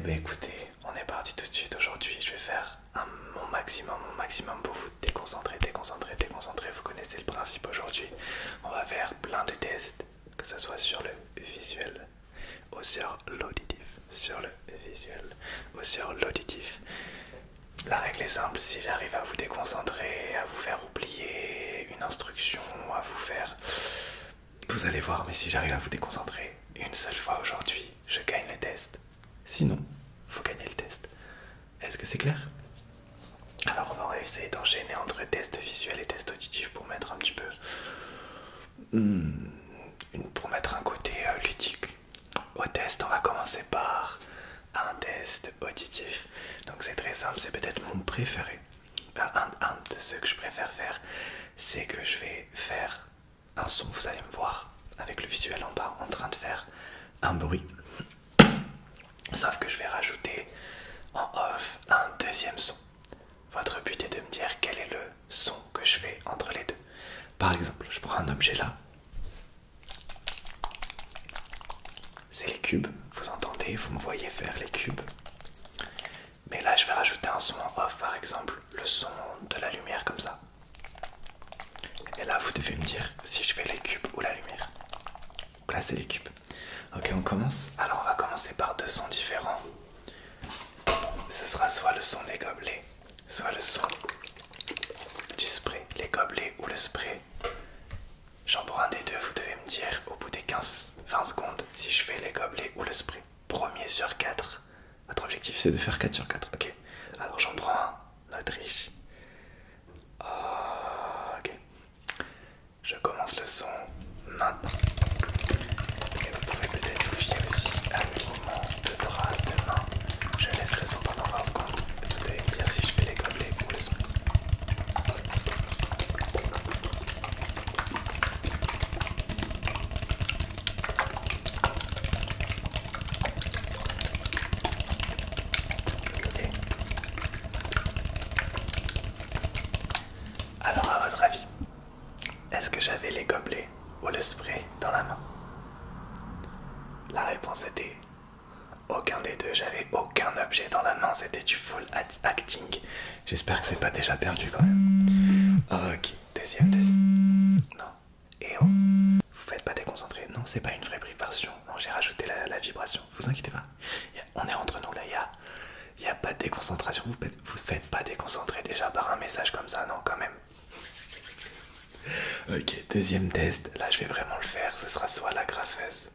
ben écoutez, on est parti tout de suite. Aujourd'hui, je vais faire mon maximum pour vous déconcentrer, déconcentrer, déconcentrer. Vous connaissez le principe aujourd'hui. On va faire plein de tests, que ce soit sur le visuel ou sur l'auditif. Sur le visuel ou sur l'auditif. La règle est simple, si j'arrive à vous déconcentrer, à vous faire oublier une instruction, à vous faire... Vous allez voir, mais si j'arrive à vous déconcentrer une seule fois aujourd'hui, je gagne le test. Sinon, faut gagner le test. Est-ce que c'est clair? Alors on va essayer d'enchaîner entre test visuel et test auditif pour mettre un petit peu... pour mettre un côté ludique au test. On va commencer par un test auditif. Donc c'est très simple, c'est peut-être mon préféré. Un de ceux que je préfère faire, c'est que je vais faire un son. Vous allez me voir avec le visuel en bas en train de faire un bruit. Sauf que je vais rajouter en off un deuxième son. Votre but est de me dire quel est le son que je fais entre les deux. Par exemple, je prends un objet là. C'est les cubes, vous entendez, vous me voyez faire les cubes. Mais là, je vais rajouter un son en off, par exemple, le son de la lumière comme ça. Et là, vous devez me dire si je fais les cubes ou la lumière. Donc là, c'est les cubes. Ok, on commence. Alors, on va commencer par deux sons différents. Ce sera soit le son des gobelets, soit le son du spray. Les gobelets ou le spray. J'en prends un des deux, vous devez me dire au bout des 15-20 secondes si je fais les gobelets ou le spray. Premier sur 4. Votre objectif c'est de faire 4 sur 4. Ok. Alors j'en prends un, Autriche. Ok. Je commence le son maintenant. Et vous pouvez peut-être vous fier aussi à mes mouvements de bras, de main. Je laisse le son pendant 20 secondes. Vous devez me dire si je fais les gobelets ou le spray. Alors à votre avis, est-ce que j'avais les gobelets ou le spray dans la main? La réponse était aucun des deux, j'avais aucun objet dans la main, c'était du full acting. J'espère que c'est pas déjà perdu quand même. Ok, deuxième. Non. Et oh, vous faites pas déconcentrer, non, c'est pas une vraie vibration. Non, j'ai rajouté la vibration, vous inquiétez pas. On est entre nous là, il y a pas de déconcentration, vous faites pas déconcentrer déjà par un message comme ça, non quand même. Ok, deuxième test, là je vais vraiment le faire, ce sera soit la graffeuse,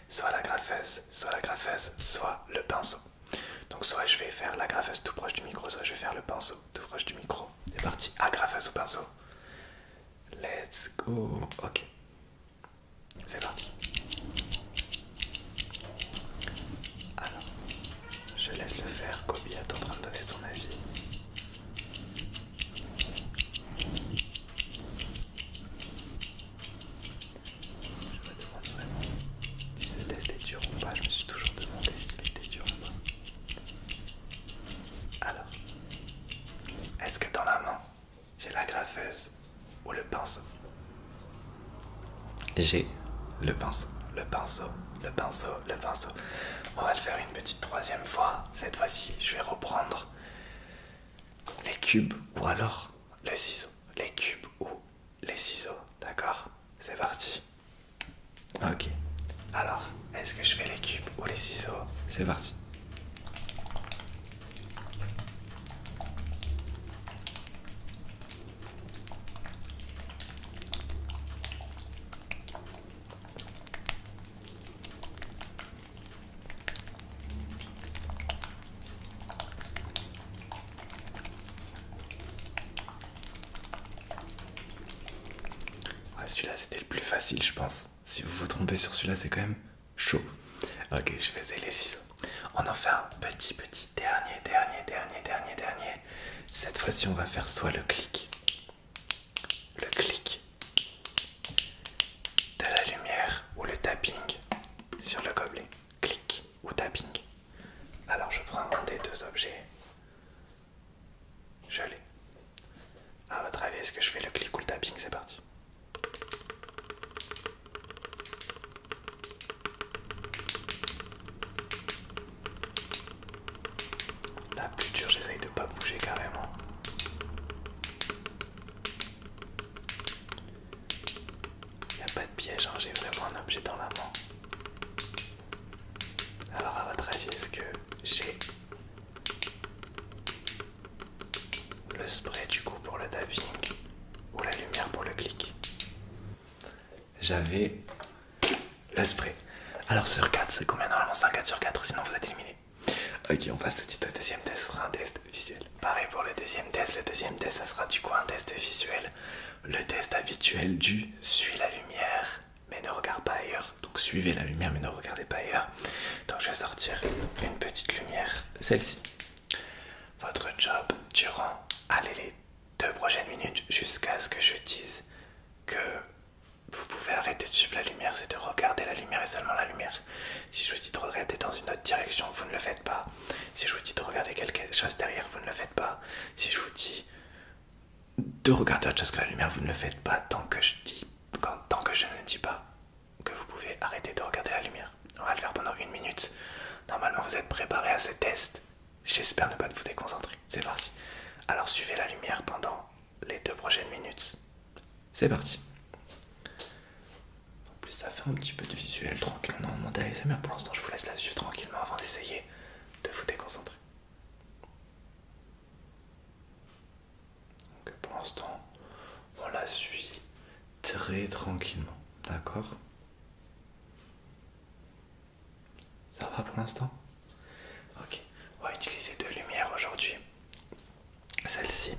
soit la graffeuse, soit la graffeuse, soit le pinceau. Donc soit je vais faire la graffeuse tout proche du micro, soit je vais faire le pinceau tout proche du micro. C'est parti, graffeuse ou pinceau. Let's go. Ok, c'est parti. Alors, je laisse le faire, Kobe est en train de donner son avis. Si ce test est dur ou pas, je me suis toujours demandé s'il était dur ou pas. Alors, est-ce que dans la main, j'ai la graffeuse ou le pinceau? J'ai le pinceau, le pinceau, le pinceau, le pinceau. On va le faire une petite troisième fois. Cette fois-ci, je vais reprendre les cubes ou alors le ciseau. Les cubes ou les ciseaux, d'accord? C'est parti. Ok. Alors, est-ce que je fais les cubes ou les ciseaux? C'est parti. Ouais, celui-là c'était le plus facile, je pense. Si vous vous trompez sur celui-là, c'est quand même chaud. Ok, je faisais les ciseaux. On en fait un petit dernier. Cette fois-ci, on va faire soit le clic de la lumière ou le tapping sur le gobelet. Clic ou tapping. Alors, je prends un des deux objets. Je l'ai. À votre avis, est-ce que je fais le clic ou le tapping? C'est parti. piège, hein. J'ai vraiment un objet dans la main. Alors à votre avis, est-ce que j'ai le spray du coup pour le tapping ou la lumière pour le clic? J'avais le spray. Alors sur 4, c'est combien normalement? C'est un 4 sur 4, sinon vous êtes éliminé. Ok, on passe tout de suite au deuxième test, ce sera un test visuel. Pareil pour le deuxième test, ça sera du coup un test visuel. Le test habituel du suis la lumière mais ne regarde pas ailleurs. Donc suivez la lumière mais ne regardez pas ailleurs. Donc je vais sortir une petite lumière, celle-ci. Votre job durant, allez, les 2 prochaines minutes jusqu'à ce que je dise que vous pouvez arrêter de suivre la lumière, c'est de regarder la lumière et seulement la lumière. Si je vous dis de regarder dans une autre direction, vous ne le faites pas. Si je vous dis de regarder quelque chose derrière, vous ne le faites pas. Si je vous dis de regarder autre chose que la lumière, vous ne le faites pas tant que je ne dis pas que vous pouvez arrêter de regarder la lumière. On va le faire pendant 1 minute. Normalement, vous êtes préparé à ce test. J'espère ne pas vous déconcentrer. C'est parti. Alors suivez la lumière pendant les 2 prochaines minutes. C'est parti. En plus ça fait un petit peu de visuel tranquillement en mode ASMR. Pour l'instant je vous laisse la suivre tranquillement avant d'essayer de vous déconcentrer. Donc pour l'instant on la suit très tranquillement. D'accord? Ça va pour l'instant? Ok. On va utiliser 2 lumières aujourd'hui. Celle-ci.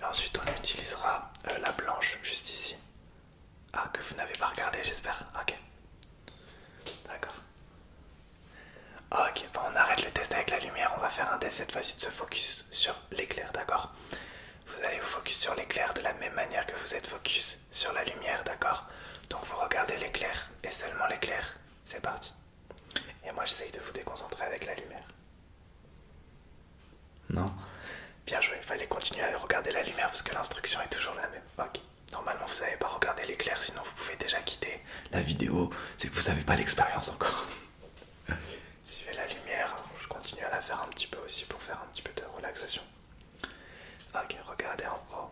Et ensuite on utilisera la blanche juste ici. Ah, que vous n'avez pas regardé, j'espère. Ok. D'accord. Ok, bon, on arrête le test avec la lumière. On va faire un test cette fois-ci de se focus sur l'éclair, d'accord? Vous allez vous focus sur l'éclair de la même manière que vous êtes focus sur la lumière, d'accord? Donc vous regardez l'éclair et seulement l'éclair. C'est parti. Et moi j'essaye de vous déconcentrer avec la lumière. Non? Bien joué, il fallait continuer à regarder la lumière parce que l'instruction est toujours la même. Ok. Normalement vous n'avez pas regardé l'éclair, sinon vous pouvez déjà quitter la vidéo. C'est que vous n'avez pas l'expérience encore. Suivez la lumière, je continue à la faire un petit peu aussi pour faire un petit peu de relaxation. Ok, regardez en haut,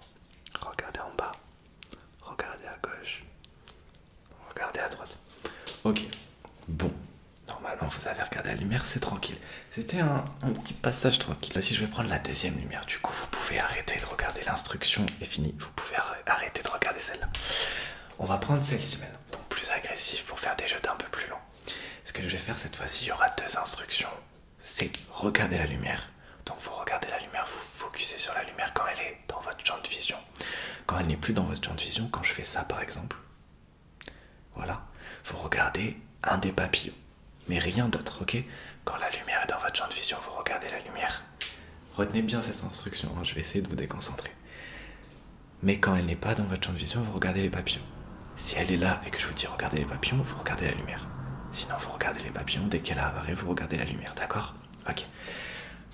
regardez en bas, regardez à gauche, regardez à droite. Ok, bon. Normalement vous avez regardé la lumière, c'est tranquille. C'était un petit passage tranquille. Là si je vais prendre la deuxième lumière, du coup vous pouvez arrêter de regarder l'instruction et fini. Vous pouvez arrêter de regarder celle-là. On va prendre celle-ci maintenant, donc plus agressif pour faire des jeux d'un peu plus longs. Ce que je vais faire cette fois-ci, il y aura 2 instructions. C'est regarder la lumière. Donc vous regardez la lumière, vous focussez sur la lumière quand elle est dans votre champ de vision. Quand elle n'est plus dans votre champ de vision, quand je fais ça par exemple, voilà, vous regardez un des papillons. Mais rien d'autre, ok? Quand la lumière est dans votre champ de vision, vous regardez la lumière. Retenez bien cette instruction, hein, je vais essayer de vous déconcentrer. Mais quand elle n'est pas dans votre champ de vision, vous regardez les papillons. Si elle est là et que je vous dis regardez les papillons, vous regardez la lumière. Sinon vous regardez les papillons, dès qu'elle apparaît, vous regardez la lumière, d'accord? Ok.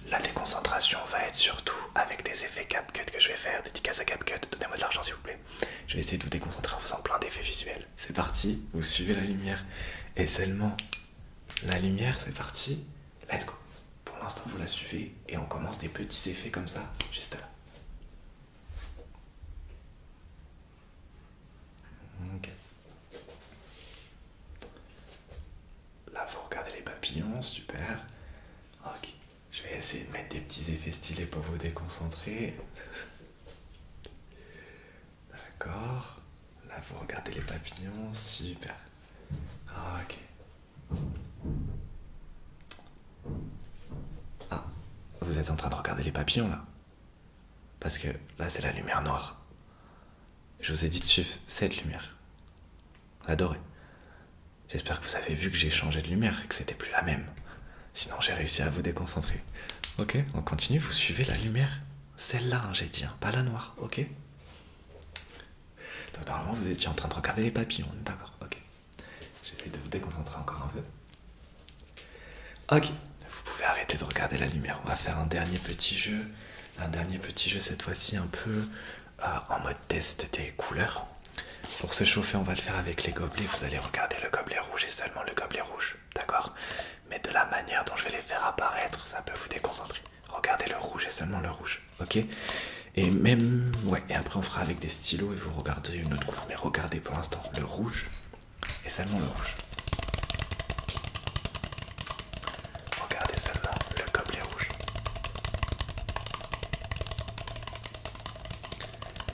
La déconcentration va être surtout avec des effets CapCut que je vais faire, dédicace à CapCut, donnez-moi de l'argent s'il vous plaît. Je vais essayer de vous déconcentrer en faisant plein d'effets visuels. C'est parti, vous suivez la lumière et seulement la lumière, c'est parti, let's go. Pour l'instant vous la suivez et on commence des petits effets comme ça, juste là. Ok. Là vous regardez les papillons, super. Ok. Je vais essayer de mettre des petits effets stylés pour vous déconcentrer. D'accord. Là vous regardez les papillons, super. Ok. Ah, vous êtes en train de regarder les papillons là? Parce que là c'est la lumière noire. Je vous ai dit de suivre cette lumière. La dorée. J'espère que vous avez vu que j'ai changé de lumière et que c'était plus la même. Sinon j'ai réussi à vous déconcentrer. Ok, on continue, vous suivez la lumière. Celle-là, hein, j'ai dit, hein, pas la noire, ok? Donc normalement vous étiez en train de regarder les papillons, d'accord, ok. J'essaie de vous déconcentrer encore un peu. Ok, vous pouvez arrêter de regarder la lumière. On va faire un dernier petit jeu. Un dernier petit jeu cette fois-ci un peu en mode test des couleurs. Pour se chauffer, on va le faire avec les gobelets. Vous allez regarder le gobelet rouge et seulement le gobelet rouge, d'accord? Mais de la manière dont je vais les faire apparaître, ça peut vous déconcentrer. Regardez le rouge et seulement le rouge, ok? Et même, ouais, et après on fera avec des stylos et vous regardez une autre couleur. Mais regardez pour l'instant le rouge seulement le rouge. Regardez seulement le gobelet rouge.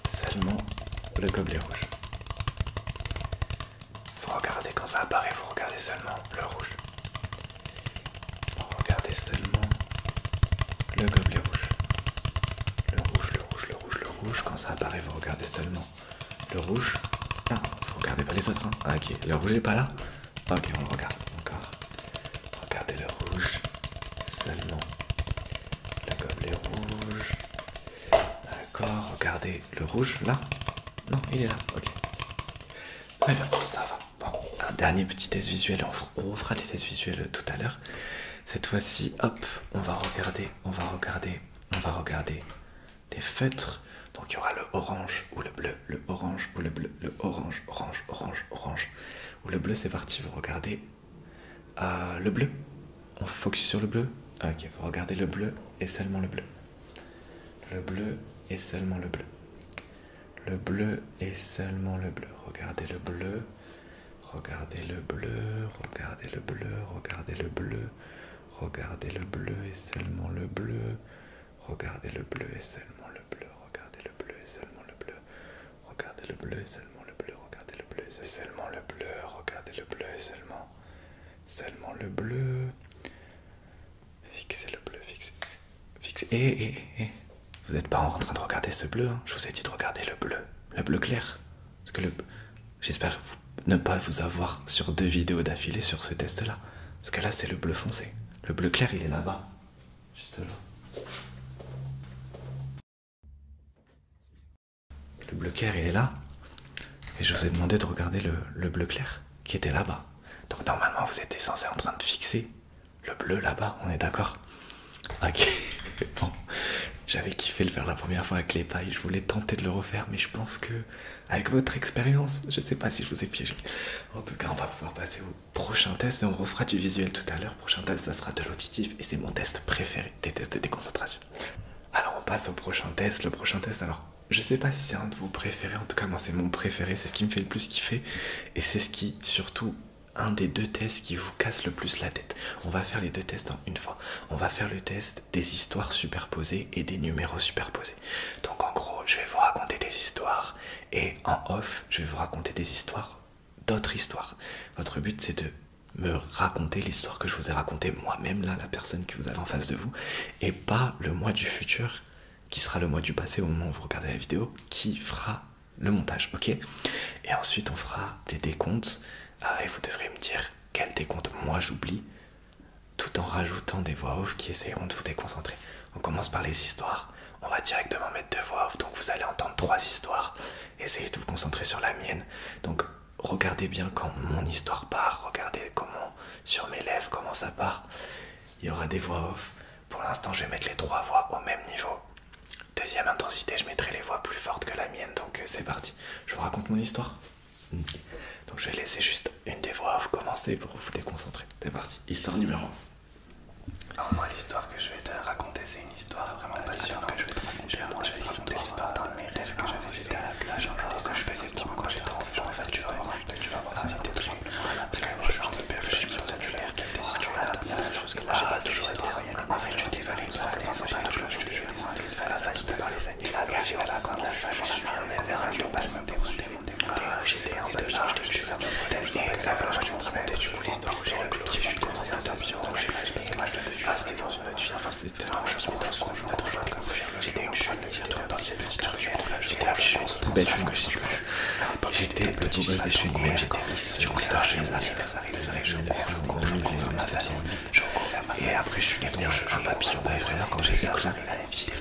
Seulement le gobelet rouge. Vous regardez quand ça apparaît, vous regardez seulement le rouge. Regardez seulement le gobelet rouge. Le rouge, le rouge, le rouge, le rouge. Quand ça apparaît, vous regardez seulement le rouge. Là, vous regardez pas les autres. Hein. Ah, ok, le rouge est pas là. Ok, on le regarde encore. Regardez le rouge. Seulement le gobelet rouge. D'accord, regardez le rouge là. Non, il est là. Ok. Très bien, ça va. Bon, un dernier petit test visuel. On fera des tests visuels tout à l'heure. Cette fois-ci, hop, on va regarder des feutres. Donc il y aura le orange ou le bleu, le orange ou le bleu, le orange, orange, orange, orange. Ou le bleu, c'est parti, vous regardez le bleu. On focus sur le bleu. Ok, vous regardez le bleu et seulement le bleu. Le bleu et seulement le bleu. Le bleu et seulement le bleu. Regardez le bleu. Regardez le bleu. Regardez le bleu. Regardez le bleu. Regardez le bleu et seulement le bleu. Regardez le bleu et seulement le bleu. Regardez le bleu et seulement le bleu. Regardez le bleu et seulement le bleu. Regardez le bleu et seulement le bleu. Regardez le bleu et seulement le bleu. Fixez le bleu, fixez. Fixez. Vous n'êtes pas en train de regarder ce bleu, hein. Je vous ai dit de regarder le bleu clair. Parce que j'espère ne pas vous avoir sur 2 vidéos d'affilée sur ce test-là. Parce que là, c'est le bleu foncé. Le bleu clair, il est là-bas. Juste là. Le bleu clair, il est là. Et je vous ai demandé de regarder le bleu clair, qui était là-bas. Donc normalement, vous étiez censé en train de fixer le bleu là-bas, on est d'accord? Ok, bon. J'avais kiffé le faire la première fois avec les pailles, je voulais tenter de le refaire, mais je pense que, avec votre expérience, je sais pas si je vous ai piégé. En tout cas, on va pouvoir passer au prochain test et on refera du visuel tout à l'heure. Prochain test, ça sera de l'auditif et c'est mon test préféré des tests de déconcentration. Alors, on passe au prochain test. Le prochain test, alors, je sais pas si c'est un de vos préférés, en tout cas, moi, c'est mon préféré, c'est ce qui me fait le plus kiffer et c'est ce qui, surtout, un des 2 tests qui vous casse le plus la tête. On va faire les 2 tests en une fois. On va faire le test des histoires superposées et des numéros superposés. Donc en gros, je vais vous raconter des histoires et en off, je vais vous raconter des histoires, d'autres histoires. Votre but, c'est de me raconter l'histoire que je vous ai racontée moi-même, là, la personne que vous avez en face de vous, et pas le moi du futur, qui sera le moi du passé au moment où vous regardez la vidéo, qui fera le montage, ok? Et ensuite, on fera des décomptes. Et vous devrez me dire quel décompte moi j'oublie, tout en rajoutant des voix off qui essaieront de vous déconcentrer. On commence par les histoires. On va directement mettre 2 voix off, donc vous allez entendre 3 histoires. Essayez de vous concentrer sur la mienne. Donc regardez bien quand mon histoire part, regardez comment, sur mes lèvres, comment ça part. Il y aura des voix off. Pour l'instant, je vais mettre les 3 voix au même niveau. Deuxième intensité, je mettrai les voix plus fortes que la mienne, donc c'est parti. Je vous raconte mon histoire. Donc je vais laisser juste une des voix off commencer pour vous déconcentrer. C'est parti. Histoire numéro 1. Alors moi l'histoire que je vais te raconter, c'est une histoire vraiment passionnante que je vais te raconter. Je vais te raconter l'histoire d'un de mes rêves que j'avais fait à la plage un jour que je faisais quand j'étais enfant. En fait tu vas voir ça, j'étais tout simplement à la plage. Je suis un peu perché sur cette mer qui était située à la plage. J'ai toujours été royal. En fait je dévalais une certaine température. Je descendais à la fatigué par les années. Là aussi on a comme ça. Je suis un vers un lion qui me poursuivait. J'étais un peu large de chez un modèle. Et là, je suis en train de découvrir l'histoire où j'ai le petit, je suis dans cette interview. C'était dans une autre vie, enfin c'était dans je suis dans son autre vie. J'étais une chimiste dans cette petite rue. J'étais la plus belle femme que j'ai vue. J'étais le plus beau gosse des chenilles, même j'étais Miss Youngstar chez les anniversaires. Je me suis encore vu les et après je suis devenu un papillon d'ailleurs quand j'ai éclat.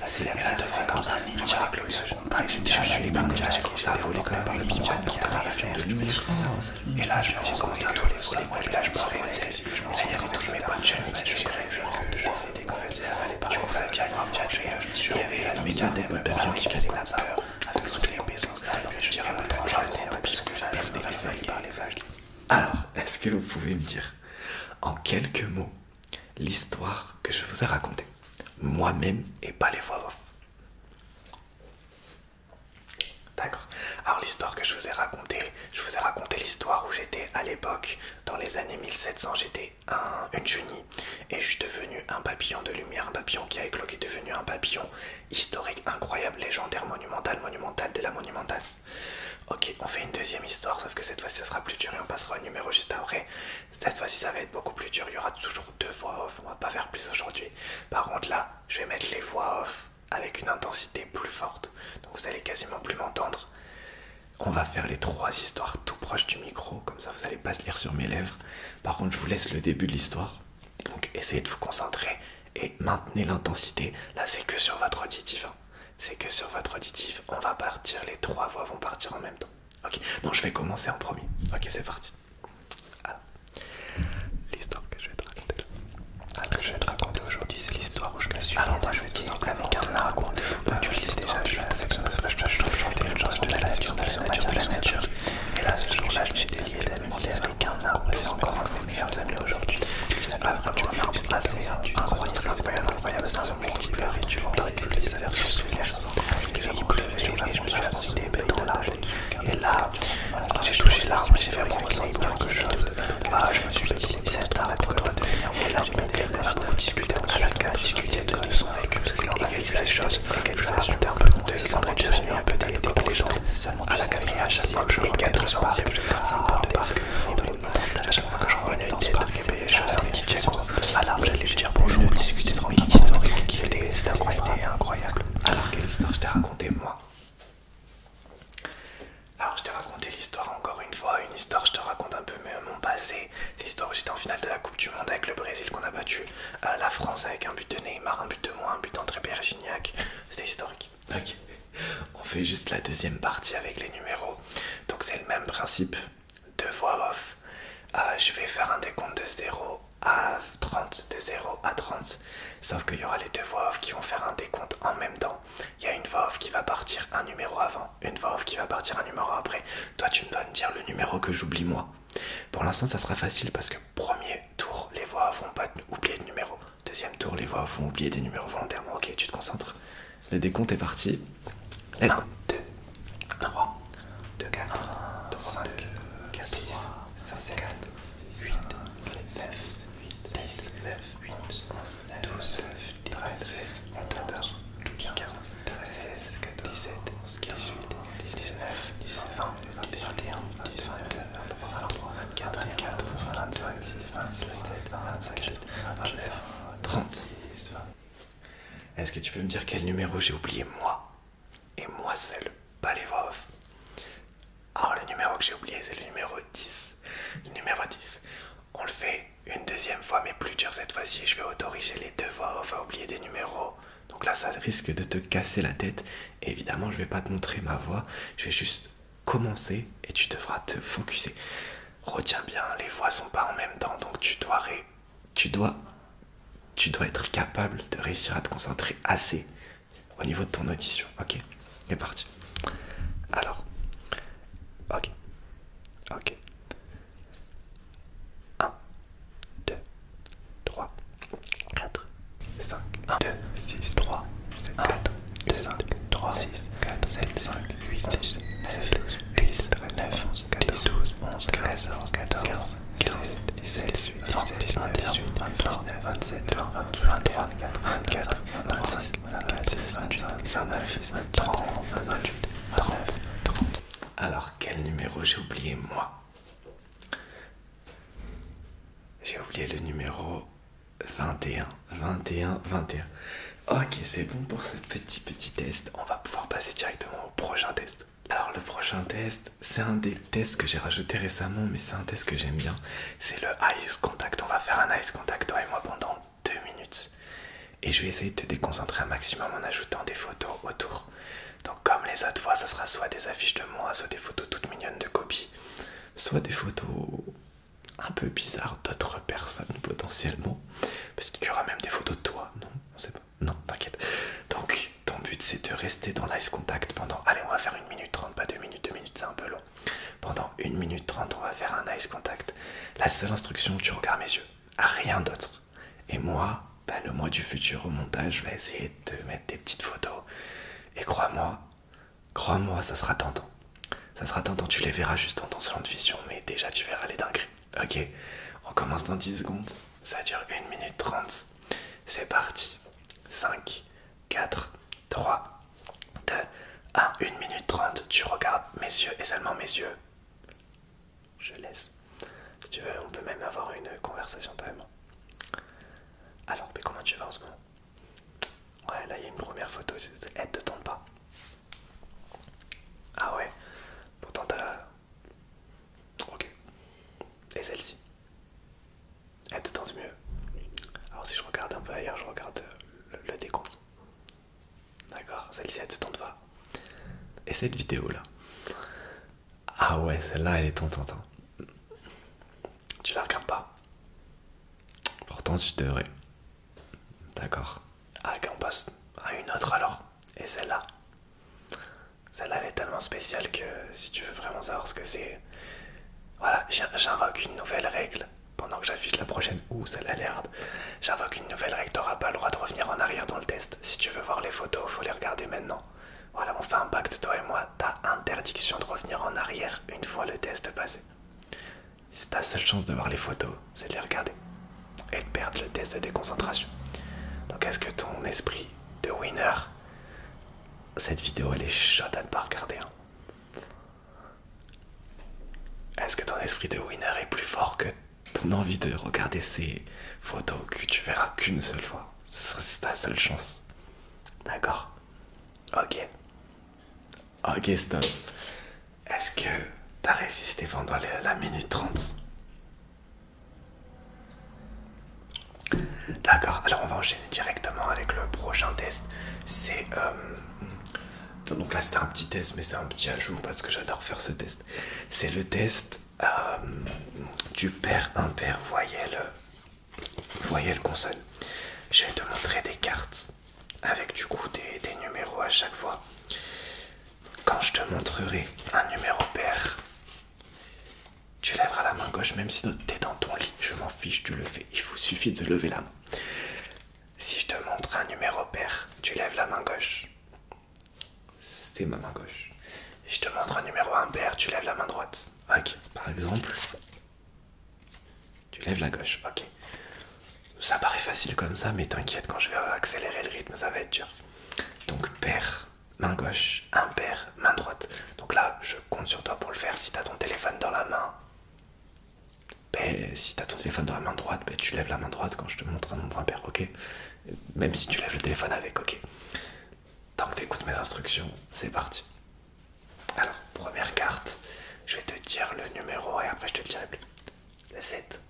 Ça te fait comme ça, ninja avec le second. Je suis les ninjas, j'ai commencé à voler comme par le ninja qui arrive de lumière. Et là j'ai commencé à voler, et là je me réveillais. Il y avait toutes mes bonnes chenilles qui géraient. Du coup ça gagne, il y avait mes gars des bonnes papillons qui faisaient la peur. Avec toutes les maisons sales, je dirais mon trop jardin parce que j'avais des vagues par les vagues. Alors, est-ce que vous pouvez me dire en quelques mots l'histoire que je vous ai racontée moi-même et pas les voix off? D'accord. Alors l'histoire que je vous ai raconté l'histoire où j'étais à l'époque l'époque, dans les années 1700, j'étais une chenille et je suis devenu un papillon de lumière, un papillon qui a écloqué, devenu un papillon historique, incroyable, légendaire, monumental de la monumentale. Ok, on fait une deuxième histoire, sauf que cette fois-ci ça sera plus dur et on passera au numéro juste après. Cette fois-ci ça va être beaucoup plus dur, il y aura toujours 2 voix off, on va pas faire plus aujourd'hui. Par contre là, je vais mettre les voix off avec une intensité plus forte, donc vous allez quasiment plus m'entendre. On va faire les 3 histoires tout proche du micro, comme ça vous allez pas se lire sur mes lèvres. Par contre je vous laisse le début de l'histoire, donc essayez de vous concentrer et maintenez l'intensité. Là c'est que sur votre auditif, hein. C'est que sur votre auditif, on va partir, les 3 voix vont partir en même temps. Ok, donc je vais commencer en premier. Ok, c'est parti. Alors, l'histoire que je vais te raconter aujourd'hui, c'est l'histoire où je me suis. Alors moi je vais te dire avec un arbre. Tu le sais déjà, je chanter une chanson de la nature, de la nature. Et là ce jour-là, je me suis délié d'amitié avec un arbre. C'est encore un fou meilleur ami aujourd'hui. Vraiment un arbre assez incroyable, c'est un multivers et tu vois, il s'avère sur ce verre. Il pleuvait et je me suis avancé dans l'arbre. Et là, j'ai touché l'arbre, j'ai vraiment ressenti quelque chose. Je me suis dit, cet arbre doit devenir mon ami. On a beaucoup discuté ensuite, on a discuté de son vécu, et quelque chose, je vais raconter un peu mon texte, on a devenu un peu des légendes. À la 4e, chaque fois que je revenais dans ce parc, c'est un peu de parc, à chaque fois que je revenais dans ce parc, je faisais un petit check à l'arbre, j'allais lui dire bonjour, discuter tranquille, historique, c'était incroyable. Alors quelle histoire je t'ai raconté moi? Alors je t'ai raconté l'histoire encore une fois, une histoire, je te raconte un peu mon passé. C'est l'histoire où j'étais en finale de la Coupe du Monde avec le Brésil qu'on a battu la France avec un but de Neymar, un but de moi, un but d'André Pierre-Gignac. C'était historique. Ok. On fait juste la deuxième partie avec les numéros. Donc c'est le même principe, 2 voix off. Je vais faire un décompte de 0 à 30, de 0 à 30. Sauf qu'il y aura les 2 voix off qui vont faire un décompte en même temps. Il y a une voix off qui va partir un numéro avant, une voix off qui va partir un numéro après. Toi tu dois me dire le numéro que j'oublie moi. Pour l'instant ça sera facile parce que premier tour les voix off vont pas oublier de numéro. Deuxième tour les voix off vont oublier des numéros volontairement. Ok, tu te concentres. Le décompte est parti. Let's go. 1, 2, 3, 2, 4, 5, 4, 6, 7, 8, 9, 10, 11, 12, 13, 14, 15, 16, 17, 18, 19, 20, 21, 22, 23, 24, 25, 26, 27, 28, 29, 30. Est-ce que tu peux me dire quel numéro j'ai oublié moi? Et moi seul, pas les voix off. Alors le numéro que j'ai oublié c'est le numéro 10. Le numéro 10. On le fait une deuxième fois mais plus dur cette fois-ci. Je vais autoriser les 2 voix off à oublier des numéros. Donc là ça risque de te casser la tête. Et évidemment je vais pas te montrer ma voix. Je vais juste commencer et tu devras te focuser. Retiens bien, les voix sont pas en même temps. Donc tu dois être capable de réussir à te concentrer assez au niveau de ton audition. Ok, c'est parti. Alors, ok. 1, 2, 3, 4, 5, 1, 2, 6, 3, 4, 2, 5, 3, 6, 4, 7, 5, 8, 6, 9, 10, 9, 10, 12, 11, 13, 14, 15, 16, 17, 18, 19, 20, 27, 23, 24, 25, 26, 27, 29, 30, 28, 30. Alors, quel numéro j'ai oublié moi? J'ai oublié le numéro 21. Ok, c'est bon pour ce petit test. On va pouvoir passer directement au prochain test. Alors le prochain test, c'est un des tests que j'ai rajouté récemment, mais c'est un test que j'aime bien. C'est le Eyes Contact. On va faire un Eyes Contact, toi et moi, pendant 2 minutes. Et je vais essayer de te déconcentrer un maximum en ajoutant des photos autour. Donc comme les autres fois, ça sera soit des affiches de moi, soit des photos toutes mignonnes de copies, soit des photos un peu bizarres d'autres personnes potentiellement. Peut-être qu'il y aura même des photos de toi, non? On sait pas. Non, t'inquiète. Donc ton but c'est de rester dans l'Eyes Contact pendant... Allez, on va faire 1 minute 30, pas 2 minutes, 2 minutes c'est un peu long. Pendant 1 minute 30, on va faire un Eyes Contact. La seule instruction, tu regardes mes yeux, à rien d'autre. Et moi, le mois du futur au montage, je vais essayer de te mettre des petites photos. Et crois-moi, ça sera tentant. Ça sera tentant, tu les verras juste dans ton salon de vision, mais déjà tu verras les dingueries. Ok, on commence dans 10 secondes. Ça dure 1 minute 30. C'est parti. 5, 4, 3, 2, 1. 1 minute 30. Tu regardes mes yeux et seulement mes yeux. Je laisse. Si tu veux, on peut même avoir une conversation toi et moi. Alors, mais comment tu vas en ce moment? Ouais, là il y a une première photo. Elle te tente pas. Ah ouais. Pourtant t'as... Ok. Et celle-ci? Elle te tente mieux. Alors si je regarde un peu ailleurs, je regarde le décompte. D'accord, celle-ci elle te tente pas. Et cette vidéo là? Ah ouais, celle-là elle est tentante. Hein. Tu la regardes pas? Pourtant tu devrais. D'accord. Ah, ok, on passe à une autre alors. Et celle-là? Celle-là elle est tellement spéciale que si tu veux vraiment savoir ce que c'est... Voilà, j'invoque une nouvelle règle. Pendant que j'affiche la prochaine, ouh, celle-là elle est hard. J'invoque une nouvelle règle, t'auras pas le droit de revenir en arrière dans le test. Si tu veux voir les photos, faut les regarder maintenant. Voilà, on fait un pacte, toi et moi. T'as interdiction de revenir en arrière une fois le test passé. C'est ta seule chance de voir les photos, c'est de les regarder. Et de perdre le test de déconcentration. Donc est-ce que ton esprit de winner... Cette vidéo elle est chaude à ne pas regarder. Hein. Est-ce que ton esprit de winner est plus fort que ton envie de regarder ces photos que tu verras qu'une seule fois? C'est ta seule chance. D'accord. Ok. Ok, stop. Est-ce que t'as résisté pendant la minute 30? D'accord, alors on va enchaîner directement avec le prochain test. C'est... donc là c'était un petit test, mais c'est un petit ajout parce que j'adore faire ce test. C'est le test du pair impair voyelle consonne. Je vais te montrer des cartes avec du coup des numéros à chaque fois. Quand je te montrerai un numéro pair, tu lèveras la main gauche, même si t'es dans ton lit, je m'en fiche, tu le fais, il suffit de lever la main. Si je te montre un numéro pair, tu lèves la main gauche. C'est ma main gauche. Si je te montre un numéro impair, tu lèves la main droite. Ok, par exemple, tu lèves la gauche, ok. Ça paraît facile comme ça, mais t'inquiète, quand je vais accélérer le rythme, ça va être dur. Donc pair, main gauche, impair, main droite. Donc là, je compte sur toi pour le faire. Si t'as ton téléphone dans la main, si t'as ton téléphone dans la main droite, tu lèves la main droite quand je te montre un nombre impair, ok? Même si tu lèves le téléphone avec, ok? Tant que t'écoutes mes instructions, c'est parti. Alors, première carte, je vais te dire le numéro et après je te le dirai plus. Le 7.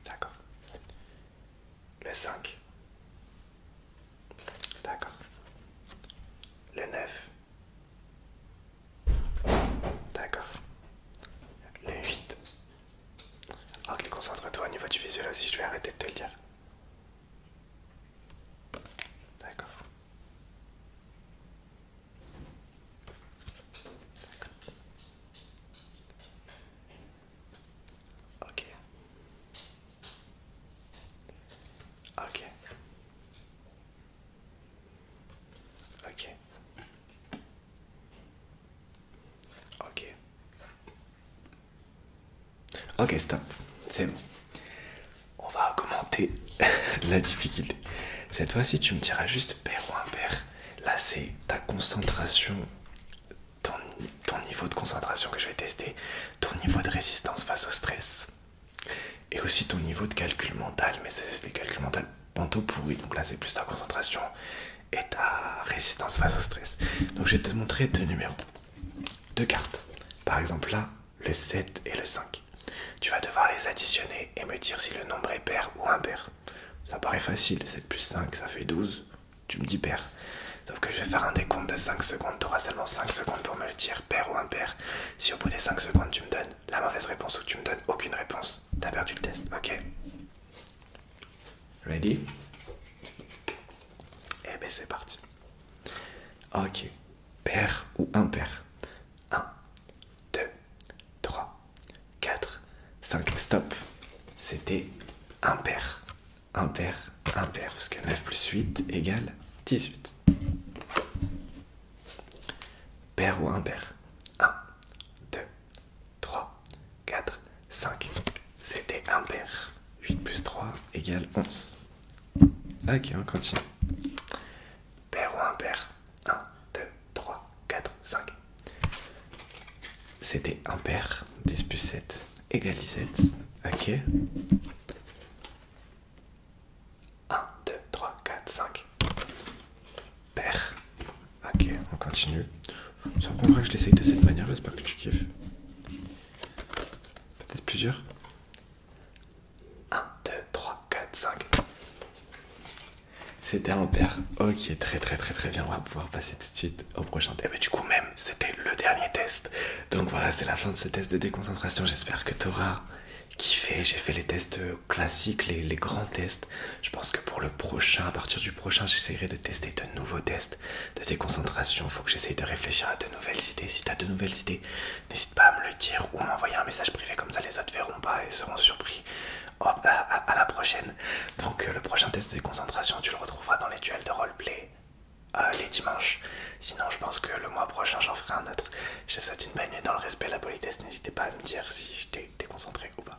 D'accord. Le 5. D'accord. Le 9. D'accord. Le 8. Ok, concentre-toi au niveau du visuel aussi, je vais arrêter de te le dire. D'accord. Ok. Ok. Ok. Ok. Ok, stop. C'est bon. On va augmenter la difficulté. Cette fois-ci, tu me diras juste pair ou impair. Là, c'est ta concentration, ton niveau de concentration que je vais tester, ton niveau de résistance face au stress, et aussi ton niveau de calcul mental. Mais c'est des calculs mentaux panto pourris. Donc là, c'est plus ta concentration et ta résistance face au stress. Donc je vais te montrer deux numéros, deux cartes. Par exemple là, le 7 et le 5. Tu vas devoir les additionner et me dire si le nombre est pair ou impair. Ça paraît facile, 7 plus 5 ça fait 12. Tu me dis pair. Sauf que je vais faire un décompte de 5 secondes. Tu auras seulement 5 secondes pour me le dire, pair ou impair. Si au bout des 5 secondes tu me donnes la mauvaise réponse ou tu me donnes aucune réponse, t'as perdu le test, ok? Ready? Eh ben c'est parti. Ok. Pair ou impair? 1, 2, 3, 4, 5. Stop. C'était impair. Impair, impair. Parce que 9 plus 8 égale 18. Pair ou impair? 1, 2, 3, égale 11. Ok, on continue. Pair ou impair? 1, 2, 3, 4, 5. C'était impair. 10 plus 7 égale 17. Ok. 1, 2, 3, 4, 5. Pair. Ok, on continue. Ça prendra que je l'essaye de cette manière, j'espère que tu kiffes. Peut-être plus dur. 1, 2, 3, 4, 5. C'était impair. Ok, très bien. On va pouvoir passer tout de suite au prochain test. Et bah, du coup, même, c'était le dernier test. Donc voilà, c'est la fin de ce test de déconcentration. J'espère que tu auras kiffé. J'ai fait les tests classiques, les grands tests. Je pense que pour le prochain, à partir du prochain, j'essaierai de tester de nouveaux tests de déconcentration. Il faut que j'essaye de réfléchir à de nouvelles idées. Si tu as de nouvelles idées, n'hésite pas à me le dire ou m'envoyer un message privé, comme ça les autres verront pas et seront surpris. Hop, à la prochaine. Donc le prochain test de déconcentration, tu le retrouveras dans les duels de roleplay les dimanches. Sinon, je pense que le mois prochain, j'en ferai un autre. Je te souhaite une bonne nuit dans le respect et la politesse. N'hésitez pas à me dire si je t'ai déconcentré ou pas.